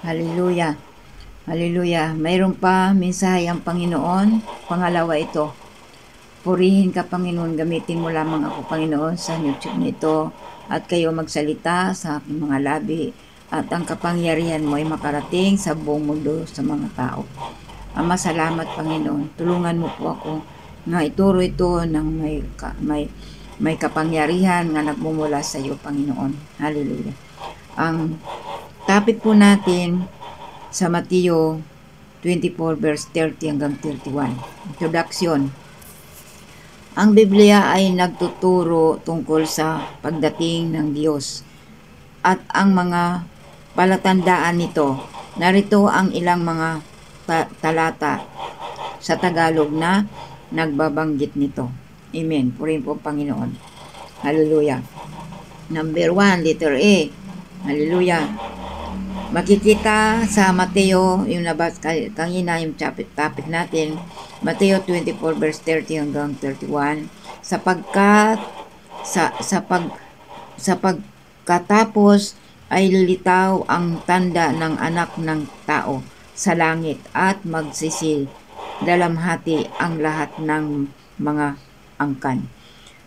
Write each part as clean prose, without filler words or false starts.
Hallelujah. Hallelujah. Mayroon pa mensahe ang Panginoon. Pangalawa ito. Purihin ka, Panginoon. Gamitin mo lamang ako, Panginoon, sa YouTube nito. At kayo magsalita sa aking mga labi. At ang kapangyarihan mo ay makarating sa buong mundo sa mga tao. Ama, salamat, Panginoon. Tulungan mo po ako na ituro ito ng may kapangyarihan nga nagmumula sa iyo, Panginoon. Hallelujah. Ang topic po natin sa Mateo 24 verse 30 hanggang 31. Introduction. Ang Biblia ay nagtuturo tungkol sa pagdating ng Diyos at ang mga palatandaan nito. Narito ang ilang mga talata sa Tagalog na nagbabanggit nito. Amen. Purihin po Panginoon. Hallelujah. Number 1, letter A. Hallelujah. Makikita sa Mateo, yung nabas kanina yung topic natin, Mateo 24 verse 30 hanggang 31, sa pagkatapos ay lilitaw ang tanda ng anak ng tao sa langit at dalamhati ang lahat ng mga angkan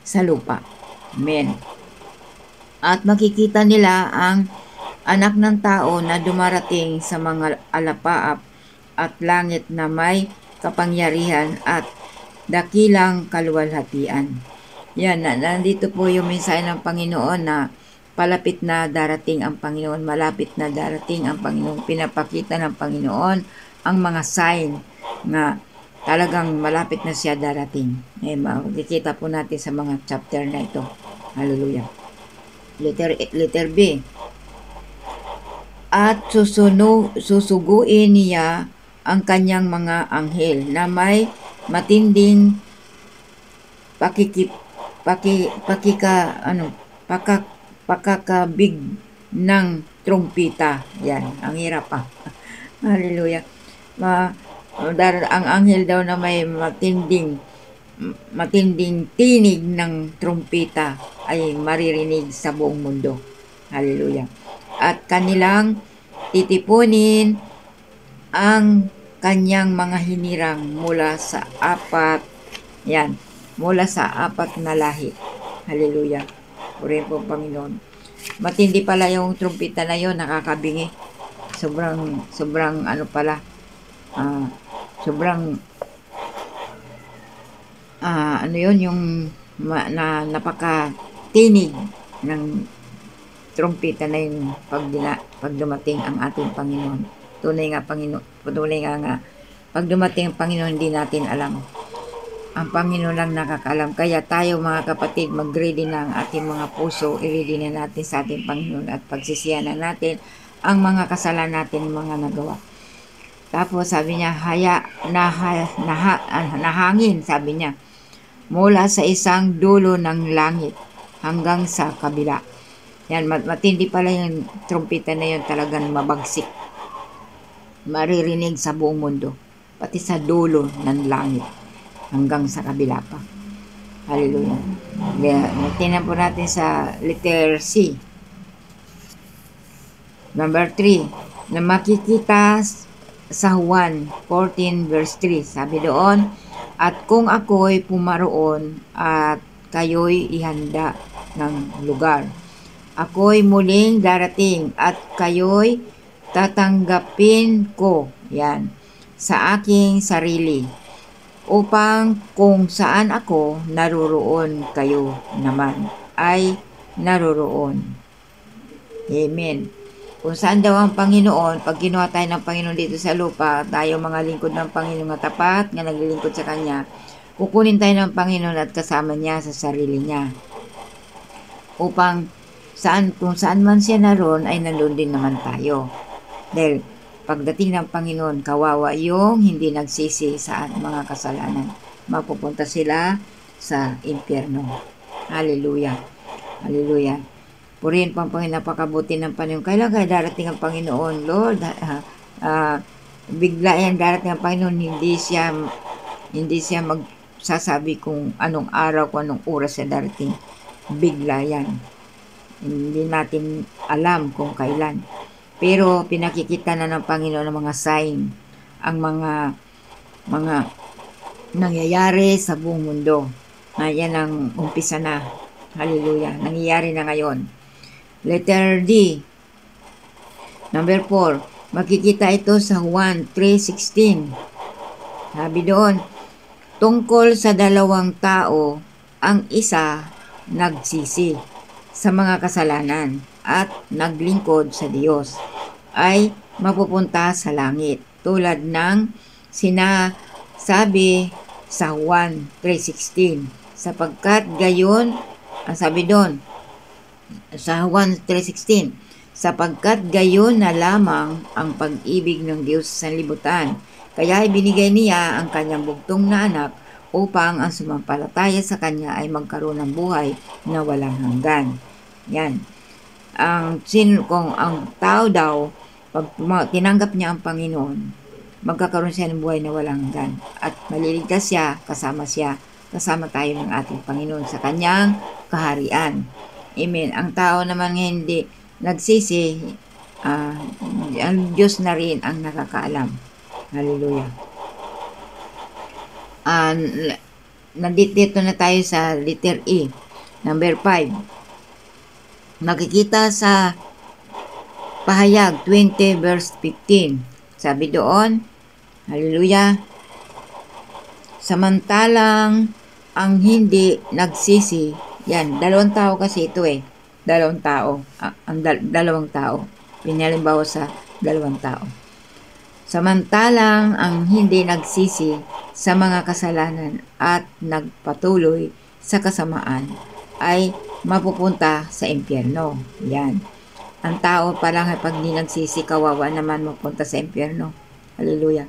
sa lupa. Amen. At makikita nila ang anak ng tao na dumarating sa mga alapaap at langit na may kapangyarihan at dakilang kaluwalhatian. Yan, nandito po yung mensahe ng Panginoon na palapit na darating ang Panginoon, malapit na darating ang Panginoon. Pinapakita ng Panginoon ang mga sign na talagang malapit na siya darating. Makikita po natin sa mga chapter na ito. Hallelujah. Letter B. At susuguin niya ang kanyang mga anghel na may matinding pakakabig ng trumpita. Yan, ang hirap pa. Hallelujah. Ang anghel daw na may matinding tinig ng trumpita ay maririnig sa buong mundo. Hallelujah. At kanilang titipunin ang kanyang mga hinirang mula sa apat na lahi. Hallelujah. Purihin po Panginoon. Matindi pala yung trumpita na yun, nakakabingi. Sobrang ano pala, ano yun, yung napakatinig ng trumpita na yun pag dumating ang ating Panginoon. Tunay nga pag dumating ang Panginoon, hindi natin alam. Ang Panginoon lang nakakaalam. Kaya tayo mga kapatid, mag-ready na ang ating mga puso, i-ready na natin sa ating Panginoon at pagsisiyan na natin ang mga kasalanan natin, mga nagawa. Tapos sabi niya, nahangin, sabi niya, mula sa isang dulo ng langit hanggang sa kabila. Yan, matindi pala yung trumpeta na yun, talagang mabagsik. Maririnig sa buong mundo, pati sa dulo ng langit hanggang sa kabila pa. Hallelujah. Tingnan po natin sa letter C. Number 3, na makikita sa Juan 14 verse 3. Sabi doon, at kung ako'y pumaroon at kayo'y ihanda ng lugar, ako'y muling darating at kayo'y tatanggapin ko, yan, sa aking sarili, upang kung saan ako naroroon, kayo naman ay naroroon. Amen. Kung saan daw ang Panginoon, pag kinuha tayo ng Panginoon dito sa lupa, tayo mga lingkod ng Panginoon na tapat, nga naglilingkod sa Kanya, kukunin tayo ng Panginoon at kasama niya sa sarili niya. Upang kung saan man siya naroon, ay nandun din naman tayo. Dahil pagdating ng Panginoon, kawawa yung hindi nagsisi sa mga kasalanan. Mapupunta sila sa impyerno. Hallelujah. Hallelujah. Purihin po ang Panginoon, napakabuti ng Panginoon. Kailan kaya darating ang Panginoon, Lord? Bigla yan darating ang Panginoon, hindi siya magsasabi kung anong araw, kung anong oras siya darating. Bigla yan. Hindi natin alam kung kailan. Pero pinakikita na ng Panginoon ng mga sign, ang mga nangyayari sa buong mundo. Yan ang umpisa na. Hallelujah. Nangyayari na ngayon. Letter D. Number 4. Makikita ito sa Juan 3:16. Sabi doon, tungkol sa dalawang tao, ang isa nagsisi sa mga kasalanan at naglingkod sa Diyos ay mapupunta sa langit, tulad ng sinasabi sa Juan 3:16. Sapagkat gayon, ang sabi doon sa Juan 3:16, sapagkat gayon na lamang ang pag-ibig ng Diyos sa sanlibutan, kaya ibinigay niya ang kanyang bugtong na anak upang ang sumampalataya sa kanya ay magkaroon ng buhay na walang hanggan. Yan. Kung ang tao daw, pag tinanggap niya ang Panginoon, magkakaroon siya ng buhay na walang hanggan. At maliligtas siya, kasama tayo ng ating Panginoon sa kanyang kaharian. Amen. Ang tao naman hindi nagsisi, ang Diyos na rin ang nakakaalam. Hallelujah. Nandito na tayo sa letter E. Number 5. Makikita sa Pahayag 20 verse 15. Sabi doon, hallelujah, samantalang ang hindi nagsisi, yan, dalawang tao kasi ito dalawang tao, dalawang tao, pinalimbawa sa dalawang tao. Samantalang ang hindi nagsisi sa mga kasalanan at nagpatuloy sa kasamaan ay mapupunta sa impyerno. Yan. Ang tao palang pag di nagsisi, kawawa naman mapunta sa impyerno. Hallelujah.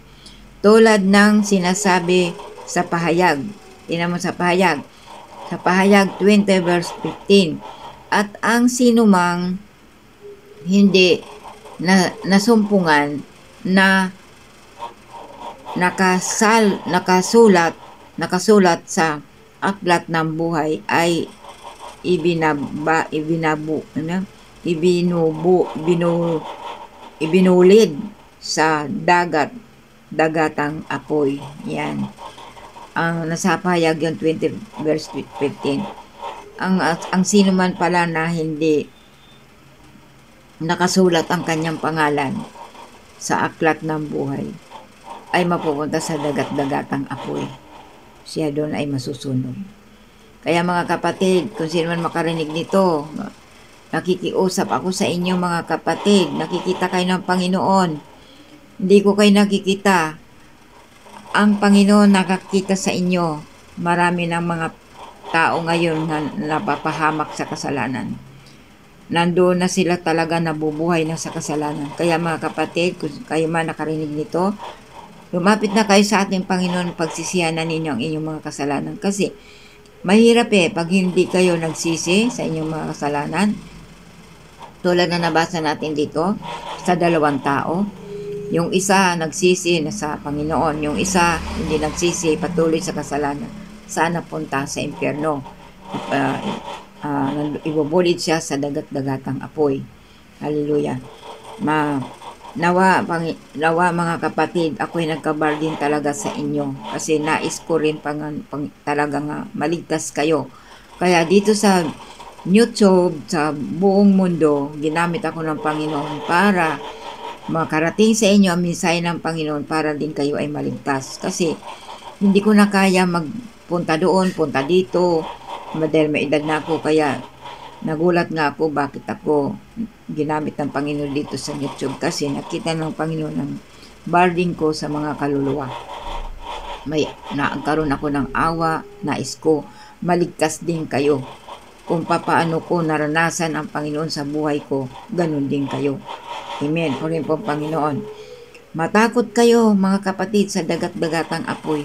Tulad ng sinasabi sa Pahayag. Tingnan mo sa Pahayag. Sa Pahayag 20 verse 15. At ang sinumang hindi nasumpungan na nakasulat sa aklat ng buhay ay ibinulid sa dagatang apoy. Yan. Ang nasa Pahayag yung 20 verse 15. Ang sino man pala na hindi nakasulat ang kanyang pangalan sa aklat ng buhay ay mapupunta sa dagat-dagatang apoy. Siya doon ay masusunog. Kaya mga kapatid, kung sino man makarinig nito, nakikiusap ako sa inyo mga kapatid, nakikita kayo ng Panginoon. Hindi ko kayo nakikita. Ang Panginoon nakakita sa inyo. Marami ng mga tao ngayon na napapahamak sa kasalanan. Nandoon na sila talaga nabubuhay na sa kasalanan. Kaya mga kapatid, kung kayo man nakarinig nito, lumapit na kayo sa ating Panginoon, pagsisihanan ninyo ang inyong mga kasalanan. Kasi mahirap pag hindi kayo nagsisi sa inyong mga kasalanan. Tulad na nabasa natin dito sa dalawang tao. Yung isa nagsisi na sa Panginoon. Yung isa hindi nagsisi, patuloy sa kasalanan. Saan napunta? Sa impyerno. Ibubulid siya sa dagat-dagatang apoy. Hallelujah. Nawa mga kapatid, ako'y nagkabargain talaga sa inyo kasi nais ko rin talaga nga maligtas kayo. Kaya dito sa YouTube, sa buong mundo, ginamit ako ng Panginoon para makarating sa inyo ang mensahe ng Panginoon para din kayo ay maligtas. Kasi hindi ko na kaya magpunta doon, punta dito, dahil may edad na ako, kaya nagulat nga ako bakit ako ginamit ng Panginoon dito sa YouTube kasi nakita ng Panginoon ang barding ko sa mga kaluluwa. May nagkaroon ako ng awa, nais ko maligtas din kayo. Kung papaano ko naranasan ang Panginoon sa buhay ko, ganun din kayo. Amen. Purihin po Panginoon. Matakot kayo mga kapatid sa dagat-dagatang apoy.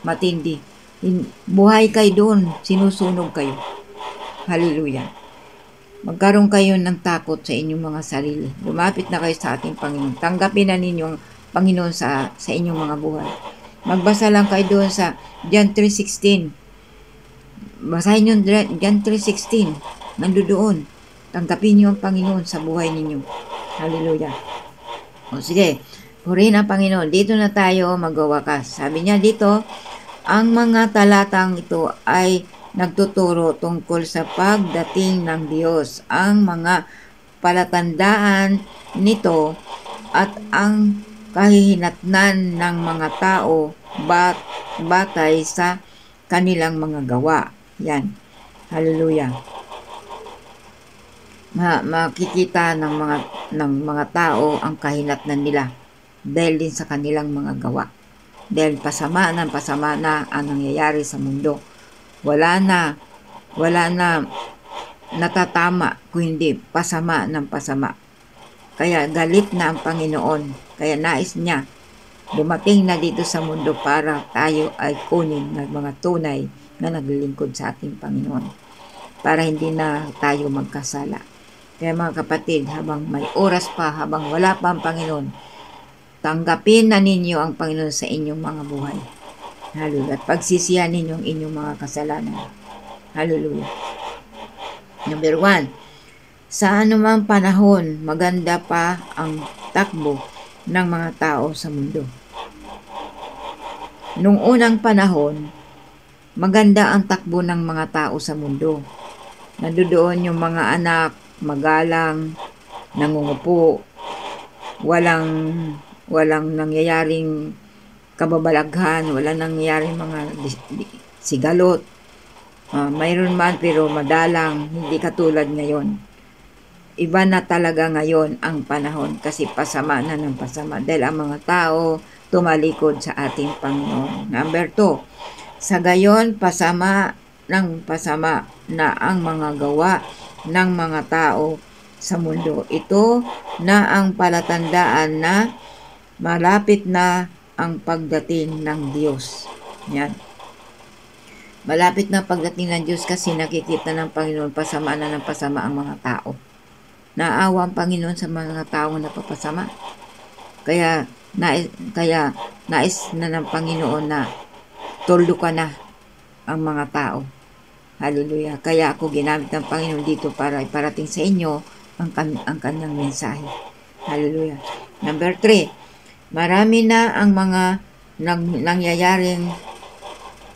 Matindi. Buhay kayo doon, sinusunog kayo. Hallelujah. Magkaroon kayo ng takot sa inyong mga sarili. Lumapit na kayo sa ating Panginoon. Tanggapin na ninyong Panginoon sa inyong mga buhay. Magbasa lang kayo doon sa John 3:16. Basahin nyo John 3:16. Nandoon. Tanggapin niyo ang Panginoon sa buhay ninyo. Hallelujah. O sige, purihin ang Panginoon. Dito na tayo magwawakas. Sabi niya dito, ang mga talatang ito ay nagtuturo tungkol sa pagdating ng Diyos, ang mga palatandaan nito at ang kahihinatnan ng mga tao batay sa kanilang mga gawa. Yan. Hallelujah. Makikita ng mga tao ang kahinatnan nila dahil din sa kanilang mga gawa. Dahil pasama na ang nangyayari sa mundo. Wala na natatama kung hindi pasama ng pasama. Kaya galit na ang Panginoon. Kaya nais niya dumating na dito sa mundo para tayo ay kunin ng mga tunay na naglilingkod sa ating Panginoon. Para hindi na tayo magkasala. Kaya mga kapatid, habang may oras pa, habang wala pa ang Panginoon, tanggapin na ninyo ang Panginoon sa inyong mga buhay. Hallelujah. At pagsisihan ninyo ang inyong mga kasalanan. Hallelujah. Number 1, sa anumang panahon, maganda pa ang takbo ng mga tao sa mundo. Nung unang panahon, maganda ang takbo ng mga tao sa mundo. Nandoon yung mga anak, magalang, nangungupo, walang nangyayaring kababalaghan, walang nangyayaring mga sigalot. Mayroon man pero madalang, hindi katulad ngayon. Iba na talaga ngayon ang panahon kasi pasama na ng pasama dahil ang mga tao tumalikod sa ating Panginoon. Number 2, sa gayon pasama ng pasama na ang mga gawa ng mga tao sa mundo. Ito na ang palatandaan na malapit na ang pagdating ng Diyos. Yan. Malapit na pagdating ng Diyos kasi nakikita ng Panginoon pasama na ng pasama ang mga tao. Naawa ang Panginoon sa mga taong napapasama. Kaya nais na ng Panginoon na tuldukan na ang mga tao. Hallelujah. Kaya ako ginamit ng Panginoon dito para iparating sa inyo ang kanyang mensahe. Hallelujah. Number 3, marami na ang mga nangyayaring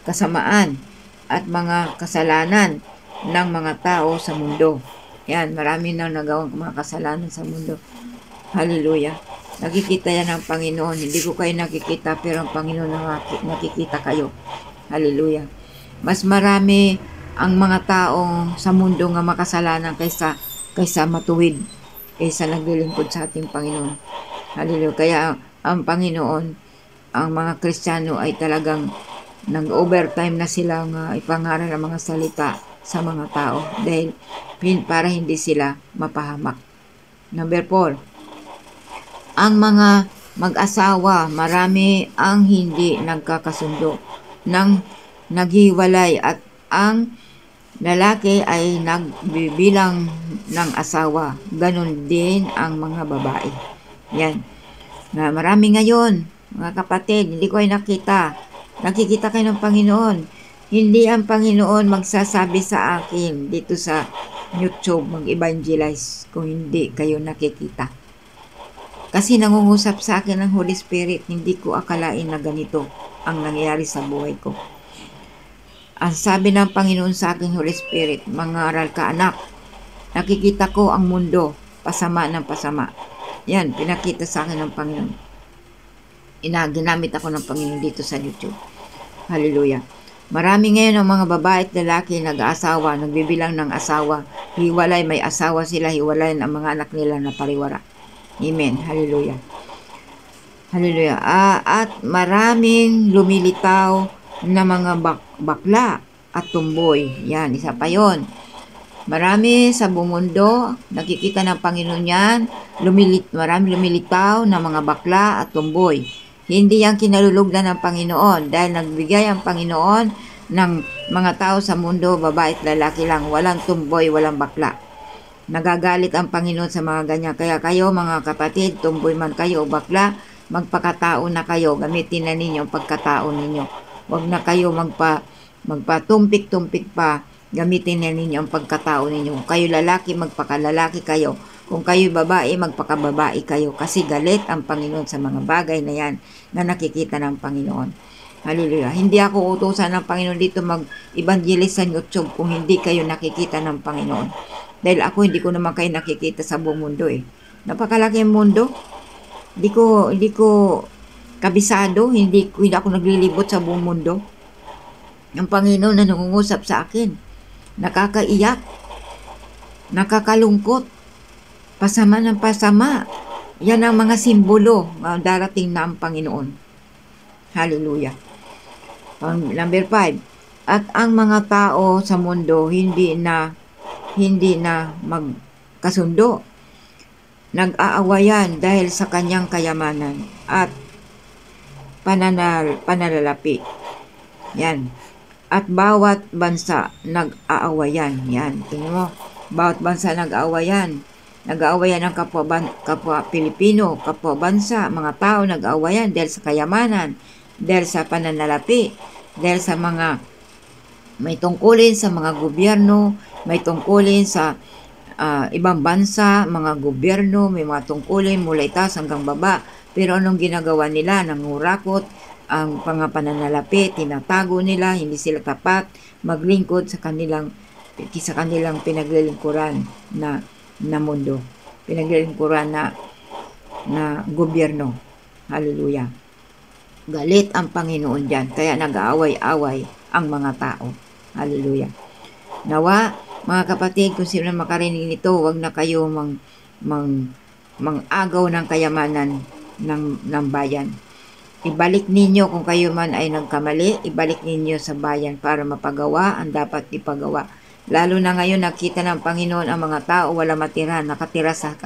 kasamaan at mga kasalanan ng mga tao sa mundo. Yan, marami na nagawang mga kasalanan sa mundo. Hallelujah. Nakikita yan ng Panginoon. Hindi ko kayo nakikita pero ang Panginoon nakikita kayo. Hallelujah. Mas marami ang mga taong sa mundo nga makasalanan kaysa matuwid, kaysa naglilingkod sa ating Panginoon. Hallelujah. Kaya ang Panginoon, ang mga Kristiyano ay talagang nag-overtime na sila nga ipangaral ang mga salita sa mga tao dahil para hindi sila mapahamak. Number 4, ang mga mag-asawa, marami ang hindi nagkakasundo, nang naghiwalay at ang lalaki ay nagbibilang ng asawa. Ganon din ang mga babae. Yan. Marami ngayon, mga kapatid, hindi ko ay nakita. Nakikita kayo ng Panginoon. Hindi ang Panginoon magsasabi sa akin dito sa YouTube mag-evangelize kung hindi kayo nakikita. Kasi nangungusap sa akin ng Holy Spirit, hindi ko akalain na ganito ang nangyayari sa buhay ko. Ang sabi ng Panginoon sa akin, Holy Spirit, mangaral ka anak. Nakikita ko ang mundo, pasama ng pasama. Yan, pinakita sa akin ng Panginoon. Ginamit ako ng Panginoon dito sa YouTube. Hallelujah. Marami ngayon ang mga babae at lalaki nag-aasawa, nagbibilang ng asawa. Hiwalay, may asawa sila, hiwalay ang mga anak nila na pariwara. Amen. Hallelujah. Hallelujah. At maraming lumilitaw na mga bakla at tumboy. Yan, isa pa yon. Marami sa buong mundo, nakikita ng Panginoon yan, marami lumilitaw na mga bakla at tumboy. Hindi yan kinalulugdan ng Panginoon dahil nagbigay ang Panginoon ng mga tao sa mundo, babae at lalaki lang. Walang tumboy, walang bakla. Nagagalit ang Panginoon sa mga ganyan. Kaya kayo mga kapatid, tumboy man kayo o bakla, magpakatao na kayo. Gamitin na ninyo ang pagkatao ninyo. Huwag na kayo magpatumpik-tumpik pa. Gamitin na ninyo ang pagkatao ninyo. Kayo lalaki, magpakalalaki kayo. Kung kayo babae, magpakababae kayo kasi galit ang Panginoon sa mga bagay na yan na nakikita ng Panginoon. Hallelujah. Hindi ako utusan ng Panginoon dito mag-evangelize sa YouTube kung hindi kayo nakikita ng Panginoon. Dahil ako hindi ko naman kayo nakikita sa buong mundo eh. Napakalaki ang mundo. Hindi ko kabisado, hindi ako naglilibot sa buong mundo. Ang Panginoon na nangungusap sa akin. Nakakaiyak. Nakakalungkot. Pasama ng pasama. Yan ang mga simbolo na darating na ang Panginoon. Hallelujah. Number 5. At ang mga tao sa mundo hindi na magkasundo. Nag-aawayan dahil sa kanyang kayamanan at pananalapi. Yan. At bawat bansa nag-aawayan. Yan. Tingnan mo. Bawat bansa nag-aawayan. Nag-aawayan ang kapwa Pilipino, kapwa bansa, mga tao nag-aawayan dahil sa kayamanan, dahil sa pananalapi, dahil sa mga may tungkulin sa mga gobyerno, may tungkulin sa ibang bansa, mga gobyerno, may mga tungkulin mula itaas hanggang baba. Pero anong ginagawa nila? Nangurakot, ang mga pananalapi, tinatago nila, hindi sila tapat, maglingkod sa kanilang pinaglilingkuran na mundo, pinaglilingkuran na gobyerno. Hallelujah. Galit ang Panginoon dyan, kaya nag-aaway-away ang mga tao. Hallelujah. Nawa, mga kapatid, kung sino makarinig nito, wag na kayo mang-agaw ng kayamanan ng bayan. Ibalik ninyo kung kayo man ay nagkamali, ibalik ninyo sa bayan para mapagawa ang dapat ipagawa. Lalo na ngayon nakita ng Panginoon ang mga tao wala matira, nakatira sa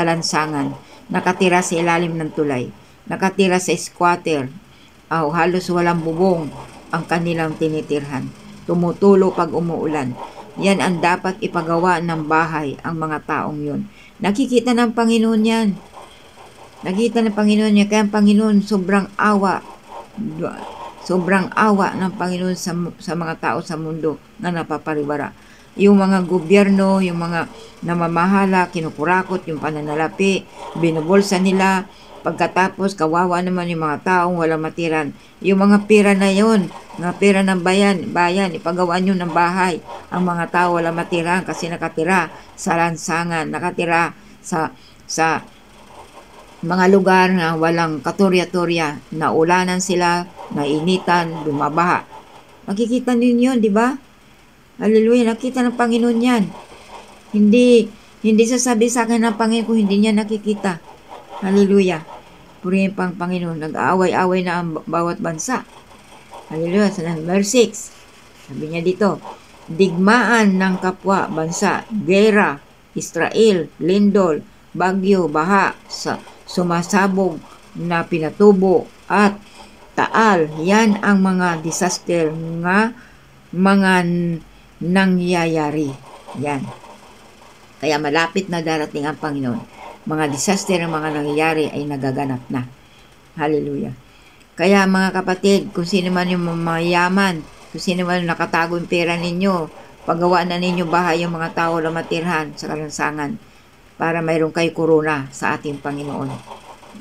lansangan, nakatira sa ilalim ng tulay, nakatira sa squatter, halos walang bubong ang kanilang tinitirhan. Tumutulo pag umuulan. Yan ang dapat ipagawa ng bahay ang mga taong yun. Nakikita ng Panginoon yan. Nakita ng Panginoon niya, kaya ang Panginoon sobrang awa ng Panginoon sa mga tao sa mundo na napaparibara. Yung mga gobyerno, yung mga namamahala, kinukurakot, yung pananalapi, binubulsa nila. Pagkatapos, kawawa naman yung mga taong walang matiran. Yung mga pera na yun, mga pera ng bayan, ipagawa nyo ng bahay. Ang mga tao walang matiran kasi nakatira sa lansangan, nakatira sa mga lugar na walang katorya-torya, naulanan sila, nainitan, bumabaha. Makikita ninyo yun, di ba? Hallelujah, nakita ng Panginoon yan. Hindi sasabi sa akin ng Panginoon kung hindi niya nakikita. Hallelujah. Purihin pang Panginoon, nag-aaway-away na ang bawat bansa. Hallelujah. Sa number 6, sabi niya dito, digmaan ng kapwa bansa, gera, Israel, lindol, bagyo, baha, sumasabog na pinatubo at taal. Yan ang mga disaster nga mga nangyayari. Yan. Kaya malapit na darating ang Panginoon. Mga disaster ng mga nangyayari ay nagaganap na. Hallelujah. Kaya mga kapatid, kung sino man yung mayaman, kung sino man yung nakatago yung pera ninyo, paggawa na ninyo bahay yung mga tao na matirhan sa kalansangan para mayroon kayo korona sa ating Panginoon.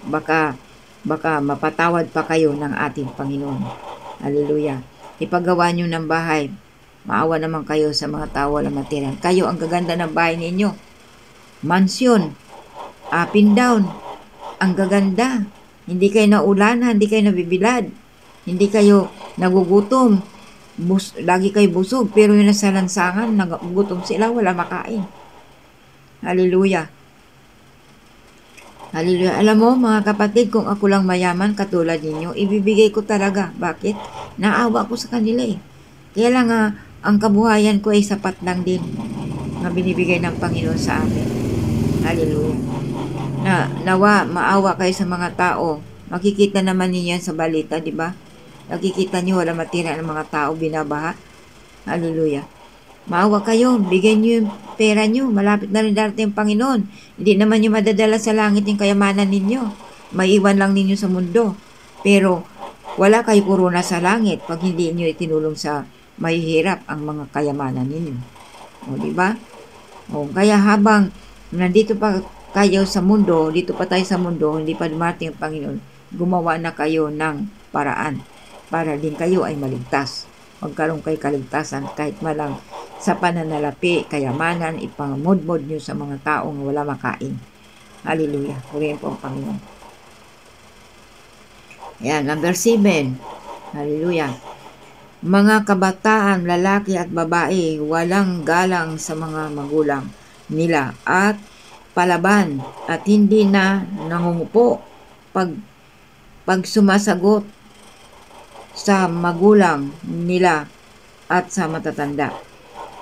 Baka mapatawad pa kayo ng ating Panginoon. Hallelujah. Ipagawa nyo ng bahay. Maawa naman kayo sa mga tao na matiran. Kayo ang gaganda ng bahay ninyo. Mansyon. Up and down. Ang gaganda. Hindi kayo naulanan, hindi kayo nabibilad. Hindi kayo nagugutom. Lagi kayo busog. Pero yun sa lansangan, nagugutom sila, wala makain. Hallelujah. Hallelujah. Alam mo mga kapatid, kung ako lang mayaman katulad ninyo, ibibigay ko talaga. Bakit? Naawa ko sa kanila eh. Kaya lang ang kabuhayan ko ay sapat lang din na binibigay ng Panginoon sa amin. Hallelujah. Nawa, maawa kayo sa mga tao. Makikita naman niyo yan sa balita, di ba? Nakikita niyo wala matira ng mga tao binabaha. Hallelujah. Maawa kayo, bigyan niyo yung pera niyo. Malapit na rin darating ang Panginoon. Hindi naman niyo madadala sa langit yung kayamanan ninyo. Maiwan lang ninyo sa mundo. Pero wala kayo korona sa langit pag hindi niyo itinulong sa mahihirap ang mga kayamanan ninyo. O, di ba? O, kaya habang nandito pa kayo sa mundo, dito pa tayo sa mundo, hindi pa dumating ang Panginoon, gumawa na kayo ng paraan para din kayo ay maligtas. Magkaroon kayo kaligtasan kahit malang sa pananalapi, kayamanan, ipamudmod nyo sa mga taong wala makain. Hallelujah. Purihin po ang Panginoon. Ayan, number 7. Hallelujah. Mga kabataan, lalaki at babae, walang galang sa mga magulang nila at palaban at hindi na nangungupo pag sumasagot sa magulang nila at sa matatanda.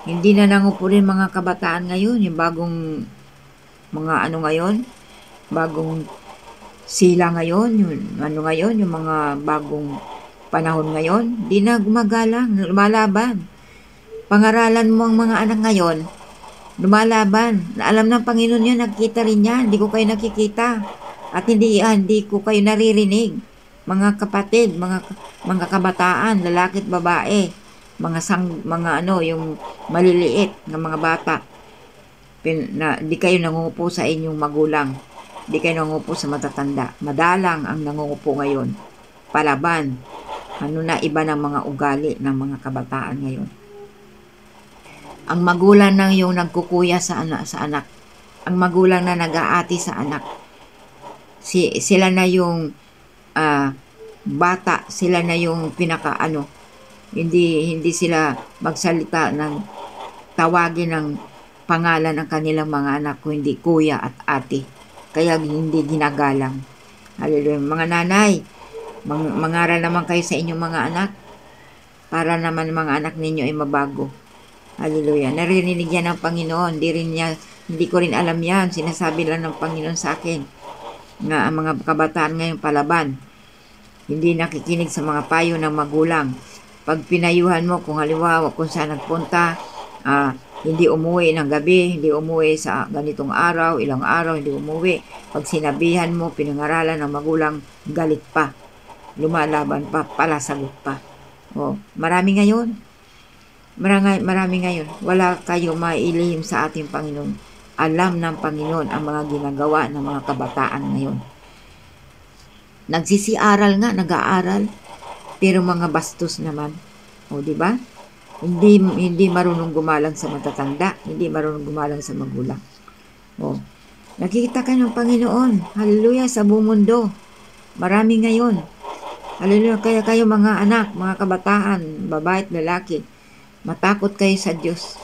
Hindi na nangupo rin mga kabataan ngayon, yung bagong mga ano ngayon, bagong sila ngayon, yung ano ngayon, yung mga bagong panahon ngayon, di na gumagalang, lumalaban. Pangaralan mo ang mga anak ngayon, lumalaban. Alam ng Panginoon yan, nakikita rin yan, hindi ko kayo nakikita. At hindi ko kayo naririnig. Mga kapatid, mga kabataan, lalaki at babae, mga ano, yung maliliit na mga bata, di kayo nangungupo sa inyong magulang, di kayo nangungupo sa matatanda. Madalang ang nangungupo ngayon, palaban. Ano na iba ng mga ugali ng mga kabataan ngayon. Ang magulang na yung nagkukuya sa anak. Ang magulang na nag-aati sa anak. Sila na yung bata, sila na yung pinaka ano. Hindi sila magsalita ng tawagin ng pangalan ng kanilang mga anak kung hindi kuya at ate. Kaya hindi ginagalang. Hallelujah. Mga nanay, mangaral naman kayo sa inyong mga anak para naman mga anak ninyo ay mabago. Hallelujah. Naririnig yan ng Panginoon. Hindi ko rin alam yan. Sinasabi lang ng Panginoon sa akin na ang mga kabataan ngayon palaban. Hindi nakikinig sa mga payo ng magulang. Pag pinayuhan mo, kung halimbawa kung saan nagpunta, hindi umuwi ng gabi, hindi umuwi sa ganitong araw, ilang araw, hindi umuwi. Pag sinabihan mo, pinangaralan ng magulang, galit pa. Lumalaban pa, palasagot pa. Marami ngayon. Wala kayo mailihim sa ating Panginoon. Alam ng Panginoon ang mga ginagawa ng mga kabataan ngayon. Nagsisiaral nga, nag-aaral, pero mga bastos naman. Di ba? Hindi marunong gumalang sa matatanda, hindi marunong gumalang sa magulang. Nakikita ka ng Panginoon. Hallelujah, sa buong mundo. Marami ngayon. Hallelujah, kaya kayo mga anak, mga kabataan, babae at lalaki, matakot kayo sa Diyos.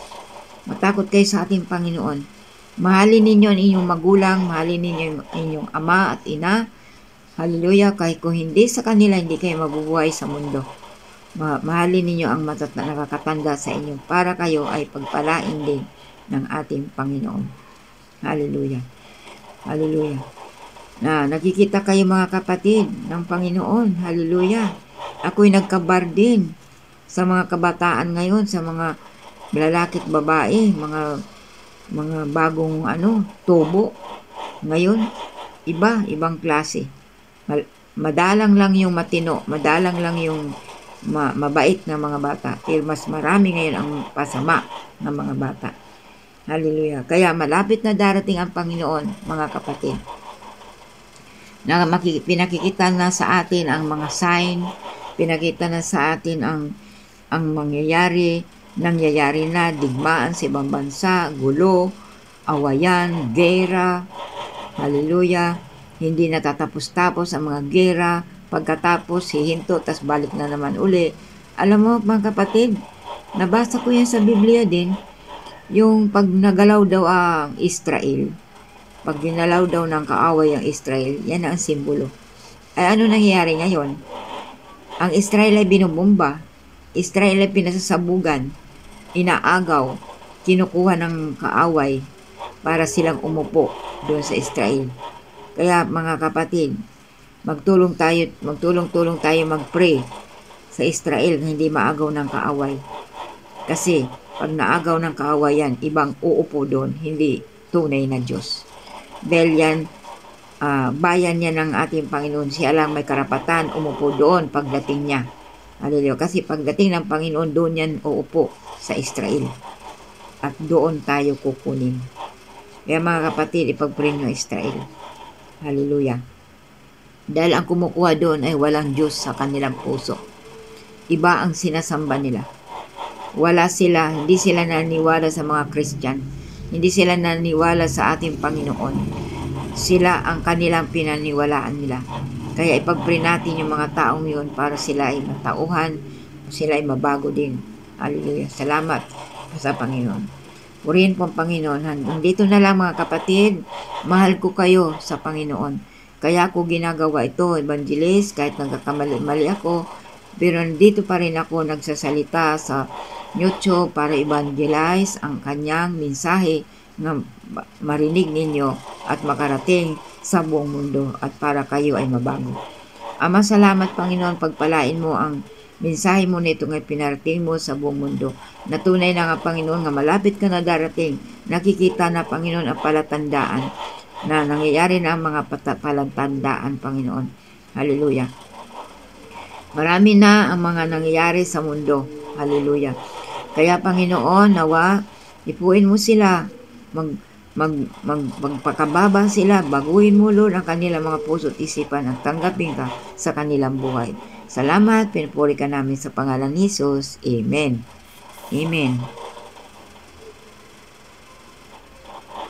Matakot kayo sa ating Panginoon. Mahalin ninyo ang inyong magulang, mahalin ninyo ang inyong ama at ina. Hallelujah, kahit kung hindi sa kanila, hindi kayo mabubuhay sa mundo. Mahalin ninyo ang nakakatanda sa inyo para kayo ay pagpalain din ng ating Panginoon. Hallelujah. Hallelujah. Nakikita kayo mga kapatid ng Panginoon. Hallelujah. Ako'y nagkabar din sa mga kabataan ngayon, sa mga lalaki at babae, mga bagong tubo. Ngayon, ibang klase. Madalang lang yung matino, madalang lang yung mabait na mga bata. Pero mas marami ngayon ang pasama ng mga bata. Hallelujah. Kaya malapit na darating ang Panginoon, mga kapatid. Pinakikita na sa atin ang mga sign, pinakita na sa atin ang nangyayari na, digmaan sa ibang bansa, gulo, awayan, gera. Hallelujah. Hindi natatapos-tapos ang mga gera, pagkatapos hihinto, tas balik na naman uli. Alam mo mga kapatid, nabasa ko yan sa Biblia din, yung pag nagalaw daw ang Israel, pag ginalaw daw ng kaaway ang Israel, yan ang simbolo. Ay ano nangyayari ngayon? Ang Israel ay binubomba, Israel ay pinasasabugan, inaagaw, kinukuha ng kaaway para silang umupo doon sa Israel. Kaya mga kapatid, magtulong tayo mag-pray sa Israel na hindi maagaw ng kaaway. Kasi pag naagaw ng kaaway yan, ibang uupo doon, hindi tunay na Diyos. Dahil yan, bayan yan ng ating Panginoon. Siya lang may karapatan umupo doon pagdating niya. Hallelujah. Kasi pagdating ng Panginoon, doon yan uupo sa Israel. At doon tayo kukunin. Kaya mga kapatid, ipag-pray ng Israel. Hallelujah. Dahil ang kumukuha doon ay walang Diyos sa kanilang puso. Iba ang sinasamba nila. Hindi sila naniwala sa mga Christian. Hindi sila naniwala sa ating Panginoon. Sila ang kanilang pinaniwalaan nila. Kaya ipag-pray natin yung mga taong yun para sila ay matauhan, sila ay mabago din. Hallelujah. Salamat sa Panginoon. Purihin po ang Panginoon. Dito na lang mga kapatid, mahal ko kayo sa Panginoon. Kaya ako ginagawa ito, evangelist, kahit nagkakamali-mali ako, pero dito pa rin ako nagsasalita sa YouTube para evangelize ang kanyang mensahe na marinig ninyo at makarating sa buong mundo at para kayo ay mabago. Ama, salamat Panginoon, pagpalain mo ang mensahe mo nito ngay pinarating mo sa buong mundo. Natunay na nga Panginoon nga malapit ka na darating. Nakikita na Panginoon ang palatandaan na nangyayari na ang mga palatandaan Panginoon. Hallelujah. Marami na ang mga nangyayari sa mundo. Hallelujah. Kaya Panginoon, nawa, ipuin mo sila, magpakababa sila, baguhin mo Lord ang kanilang mga puso at isipan at tanggapin ka sa kanilang buhay. Salamat, pinupuri ka namin sa pangalan ni Jesus. Amen. Amen.